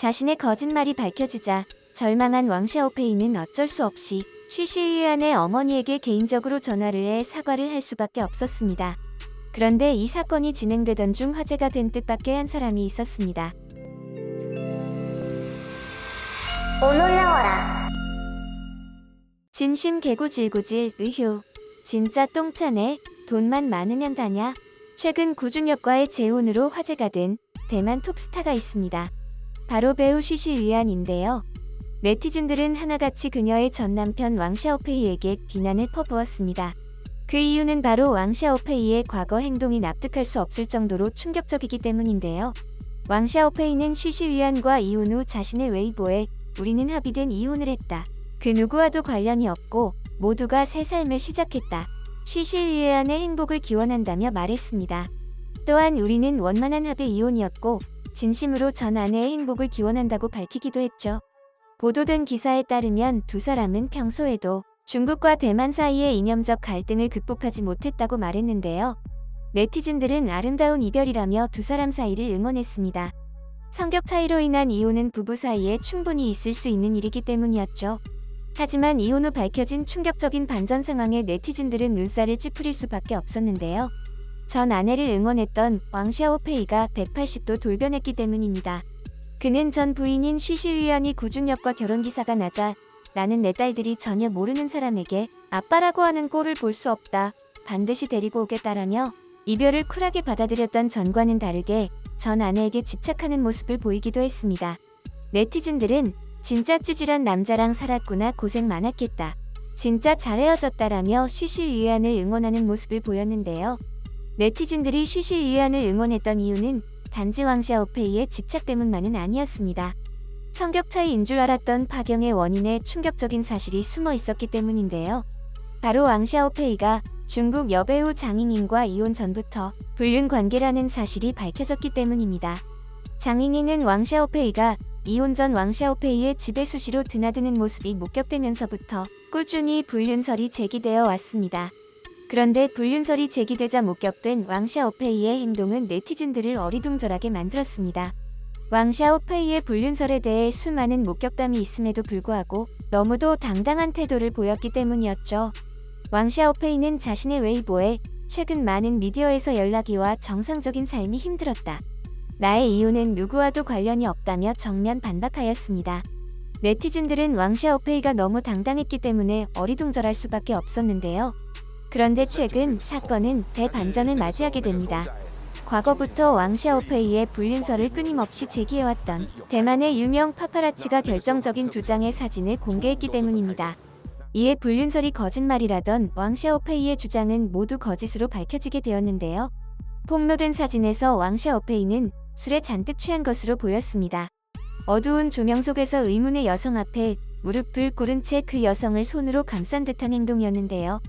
자신의 거짓말이 밝혀지자 절망한 왕 샤오페이는 어쩔 수 없이 쉬쉬위안의 어머니에게 개인적으로 전화를 해 사과를 할 수밖에 없었습니다. 그런데 이 사건이 진행되던 중 화제가 된 뜻밖의 한 사람이 있었습니다. 오 놀라워라. 진심 개구질구질 의효. 진짜 똥차네. 돈만 많으면 다냐. 최근 구준엽과의 재혼으로 화제가 된 대만 톱스타가 있습니다. 바로 배우 쉬쉬위안인데요. 네티즌들은 하나같이 그녀의 전 남편 왕 샤오페이에게 비난을 퍼부었습니다. 그 이유는 바로 왕 샤오페이의 과거 행동이 납득할 수 없을 정도로 충격적이기 때문인데요. 왕 샤오페이는 쉬쉬위안과 이혼 후 자신의 웨이보에 우리는 합의된 이혼을 했다. 그 누구와도 관련이 없고 모두가 새 삶을 시작했다. 쉬쉬위안의 행복을 기원한다며 말했습니다. 또한 우리는 원만한 합의 이혼이었고 진심으로 전 아내의 행복을 기원한다고 밝히기도 했죠. 보도된 기사에 따르면 두 사람은 평소에도 중국과 대만 사이의 이념적 갈등을 극복하지 못했다고 말했는데요. 네티즌들은 아름다운 이별이라며 두 사람 사이를 응원했습니다. 성격 차이로 인한 이혼은 부부 사이에 충분히 있을 수 있는 일이기 때문이었죠. 하지만 이혼 후 밝혀진 충격적인 반전 상황에 네티즌들은 눈살을 찌푸릴 수밖에 없었는데요. 전 아내를 응원했던 왕 샤오페이가 180도 돌변했기 때문입니다. 그는 전 부인인 쉬쉬위안이 구준엽과 결혼 기사가 나자 나는 내 딸들이 전혀 모르는 사람에게 아빠라고 하는 꼴을 볼 수 없다. 반드시 데리고 오겠다라며 이별을 쿨하게 받아들였던 전과는 다르게 전 아내에게 집착하는 모습을 보이기도 했습니다. 네티즌들은 진짜 찌질한 남자랑 살았구나 고생 많았겠다. 진짜 잘 헤어졌다라며 쉬쉬위안을 응원하는 모습을 보였는데요. 네티즌들이 쉬쉬위안을 응원했던 이유는 단지 왕 샤오페이의 집착 때문만은 아니었습니다. 성격 차이인 줄 알았던 파경의 원인에 충격적인 사실이 숨어 있었기 때문인데요. 바로 왕 샤오페이가 중국 여배우 장잉잉과 이혼 전부터 불륜 관계라는 사실이 밝혀졌기 때문입니다. 장잉잉은 왕 샤오페이가 이혼 전 왕 샤오페이의 집에 수시로 드나드는 모습이 목격되면서부터 꾸준히 불륜설이 제기되어 왔습니다. 그런데 불륜설이 제기되자 목격된 왕 샤오페이의 행동은 네티즌들을 어리둥절하게 만들었습니다. 왕 샤오페이의 불륜설에 대해 수많은 목격담이 있음에도 불구하고 너무도 당당한 태도를 보였기 때문이었죠. 왕 샤오페이는 자신의 웨이보에 최근 많은 미디어에서 연락이 와 정상적인 삶이 힘들었다. 나의 이혼은 누구와도 관련이 없다며 정면 반박하였습니다. 네티즌들은 왕 샤오페이가 너무 당당했기 때문에 어리둥절할 수밖에 없었는데요. 그런데 최근 사건은 대반전을 맞이하게 됩니다. 과거부터 왕 샤오페이의 불륜설을 끊임없이 제기해왔던 대만의 유명 파파라치가 결정적인 두 장의 사진을 공개했기 때문입니다. 이에 불륜설이 거짓말이라던 왕 샤오페이의 주장은 모두 거짓으로 밝혀지게 되었는데요. 폭로된 사진에서 왕 샤오페이는 술에 잔뜩 취한 것으로 보였습니다. 어두운 조명 속에서 의문의 여성 앞에 무릎을 꿇은 채 그 여성을 손으로 감싼 듯한 행동이었는데요.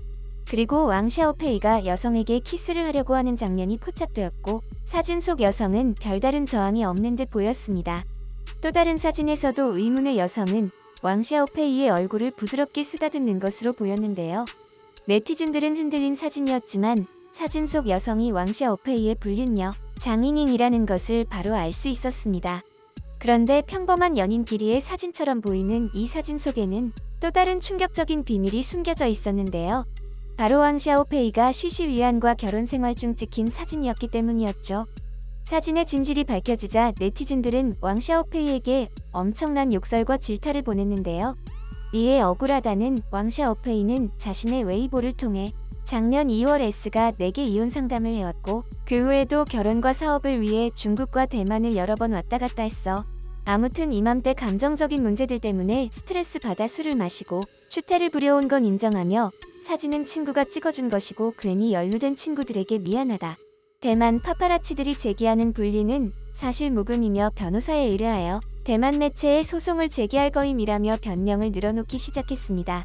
그리고 왕 샤오페이가 여성에게 키스를 하려고 하는 장면이 포착되었고 사진 속 여성은 별다른 저항이 없는 듯 보였습니다. 또 다른 사진에서도 의문의 여성은 왕 샤오페이의 얼굴을 부드럽게 쓰다듬는 것으로 보였는데요. 네티즌들은 흔들린 사진이었지만 사진 속 여성이 왕 샤오페이의 불륜녀 장잉잉이라는 것을 바로 알 수 있었습니다. 그런데 평범한 연인끼리의 사진처럼 보이는 이 사진 속에는 또 다른 충격적인 비밀이 숨겨져 있었는데요. 바로 왕 샤오페이가 쉬쉬위안과 결혼 생활 중 찍힌 사진이었기 때문이었죠. 사진의 진실이 밝혀지자 네티즌들은 왕 샤오페이에게 엄청난 욕설과 질타를 보냈는데요. 이에 억울하다는 왕 샤오페이는 자신의 웨이보를 통해 작년 2월 S가 4개 이혼 상담을 해왔고 그 후에도 결혼과 사업을 위해 중국과 대만을 여러 번 왔다 갔다 했어. 아무튼 이맘때 감정적인 문제들 때문에 스트레스 받아 술을 마시고 추태를 부려온 건 인정하며 사진은 친구가 찍어준 것이고 괜히 연루된 친구들에게 미안하다. 대만 파파라치들이 제기하는 불륜은 사실 무근이며 변호사에 의뢰하여 대만 매체에 소송을 제기할 거임이라며 변명을 늘어놓기 시작했습니다.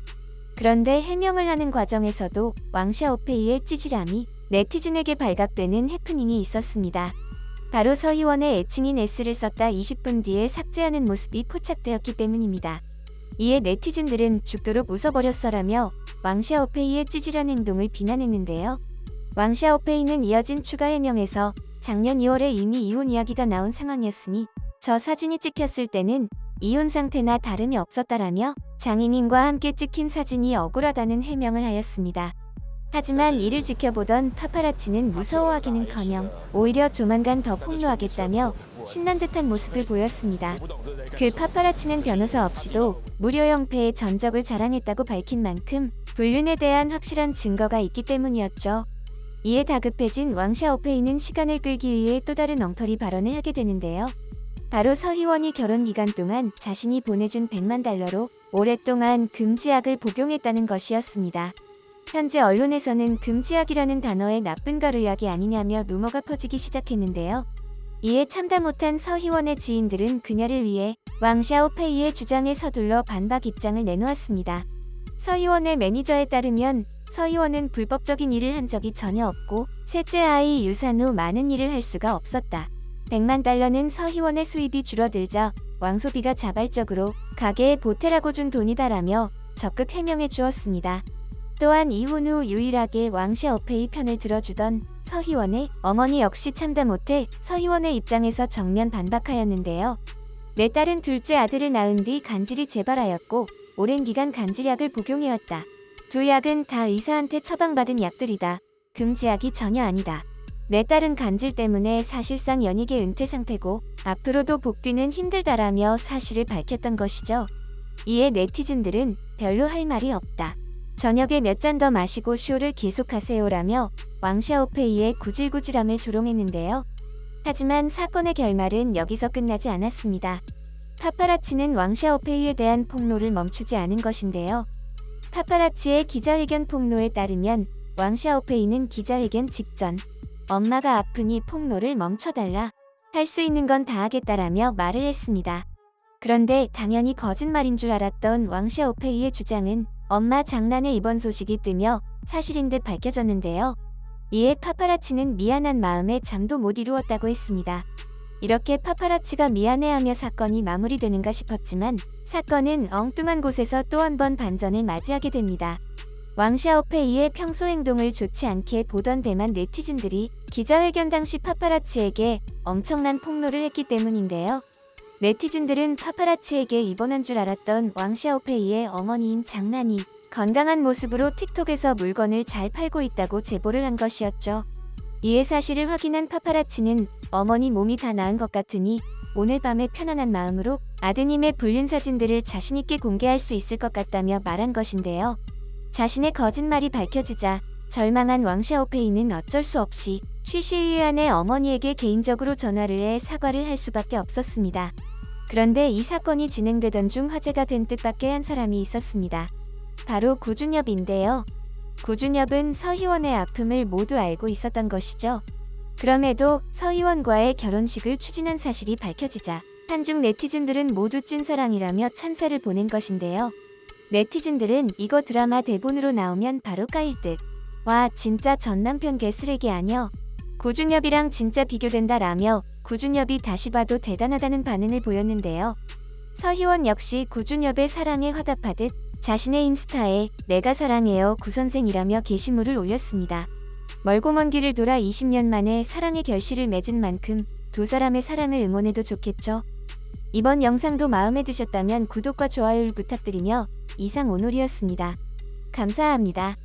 그런데 해명을 하는 과정에서도 왕 샤오페이의 찌질함이 네티즌에게 발각되는 해프닝이 있었습니다. 바로 서희원의 애칭인 S를 썼다 20분 뒤에 삭제하는 모습이 포착되었기 때문입니다. 이에 네티즌들은 죽도록 웃어버렸어라며 왕 샤오페이의 찌질한 행동을 비난했는데요. 왕 샤오페이는 이어진 추가 해명에서 작년 2월에 이미 이혼 이야기가 나온 상황이었으니 저 사진이 찍혔을 때는 이혼 상태나 다름이 없었다라며 장인님과 함께 찍힌 사진이 억울하다는 해명을 하였습니다. 하지만 이를 지켜보던 파파라치는 무서워하기는커녕 오히려 조만간 더 폭로하겠다며 신난 듯한 모습을 보였습니다. 그 파파라치는 변호사 없이도 무료 영패의 전적을 자랑했다고 밝힌 만큼 불륜에 대한 확실한 증거가 있기 때문이었죠. 이에 다급해진 왕샤오페이는 시간을 끌기 위해 또 다른 엉터리 발언을 하게 되는데요. 바로 서희원이 결혼 기간 동안 자신이 보내준 100만 달러로 오랫동안 금지약을 복용했다는 것이었습니다. 현재 언론에서는 금지약이라는 단어의 나쁜 가루약이 아니냐며 루머가 퍼지기 시작했는데요. 이에 참다 못한 서희원의 지인들은 그녀를 위해 왕샤오페이의 주장에 서둘러 반박 입장을 내놓았습니다. 서희원의 매니저에 따르면 서희원은 불법적인 일을 한 적이 전혀 없고 셋째 아이 유산 후 많은 일을 할 수가 없었다. 100만 달러는 서희원의 수입이 줄어들자 왕소비가 자발적으로 가게에 보태라고 준 돈이다라며 적극 해명해 주었습니다. 또한 이혼 후 유일하게 왕샤오페이 편을 들어주던 서희원의 어머니 역시 참다 못해 서희원의 입장에서 정면 반박하였는데요. 내 딸은 둘째 아들을 낳은 뒤 간질이 재발하였고 오랜 기간 간질약을 복용해왔다. 두 약은 다 의사한테 처방받은 약들이다. 금지약이 전혀 아니다. 내 딸은 간질 때문에 사실상 연예계 은퇴 상태고 앞으로도 복귀는 힘들다라며 사실을 밝혔던 것이죠. 이에 네티즌들은 별로 할 말이 없다. 저녁에 몇 잔 더 마시고 쇼를 계속하세요라며 왕샤오페이의 구질구질함을 조롱했는데요. 하지만 사건의 결말은 여기서 끝나지 않았습니다. 파파라치는 왕샤오페이에 대한 폭로를 멈추지 않은 것인데요. 파파라치의 기자회견 폭로에 따르면 왕샤오페이는 기자회견 직전 엄마가 아프니 폭로를 멈춰달라. 할 수 있는 건 다 하겠다라며 말을 했습니다. 그런데 당연히 거짓말인 줄 알았던 왕샤오페이의 주장은 엄마 장난에 입원 소식이 뜨며 사실인 듯 밝혀졌는데요. 이에 파파라치는 미안한 마음에 잠도 못 이루었다고 했습니다. 이렇게 파파라치가 미안해하며 사건이 마무리되는가 싶었지만 사건은 엉뚱한 곳에서 또 한 번 반전을 맞이하게 됩니다. 왕샤오페이의 평소 행동을 좋지 않게 보던 대만 네티즌들이 기자회견 당시 파파라치에게 엄청난 폭로를 했기 때문인데요. 네티즌들은 파파라치에게 입원한 줄 알았던 왕샤오페이의 어머니인 장난이 건강한 모습으로 틱톡에서 물건을 잘 팔고 있다고 제보를 한 것이었죠. 이에 사실을 확인한 파파라치는 어머니 몸이 다 나은 것 같으니 오늘 밤에 편안한 마음으로 아드님의 불륜 사진들을 자신있게 공개할 수 있을 것 같다며 말한 것인데요. 자신의 거짓말이 밝혀지자 절망한 왕샤오페이는 어쩔 수 없이 쉬시이안의 어머니에게 개인적으로 전화를 해 사과를 할 수밖에 없었습니다. 그런데 이 사건이 진행되던 중 화제가 된 뜻밖의 한 사람이 있었습니다. 바로 구준엽인데요. 구준엽은 서희원의 아픔을 모두 알고 있었던 것이죠. 그럼에도 서희원과의 결혼식을 추진한 사실이 밝혀지자 한중 네티즌들은 모두 찐사랑이라며 찬사를 보낸 것인데요. 네티즌들은 이거 드라마 대본으로 나오면 바로 까일 듯. 와 진짜 전남편 개쓰레기 아녀. 구준엽이랑 진짜 비교된다라며 구준엽이 다시 봐도 대단하다는 반응을 보였는데요. 서희원 역시 구준엽의 사랑에 화답하듯 자신의 인스타에 내가 사랑해요 구선생이라며 게시물을 올렸습니다. 멀고 먼 길을 돌아 20년 만에 사랑의 결실을 맺은 만큼 두 사람의 사랑을 응원해도 좋겠죠. 이번 영상도 마음에 드셨다면 구독과 좋아요를 부탁드리며 이상 오놀이었습니다. 감사합니다.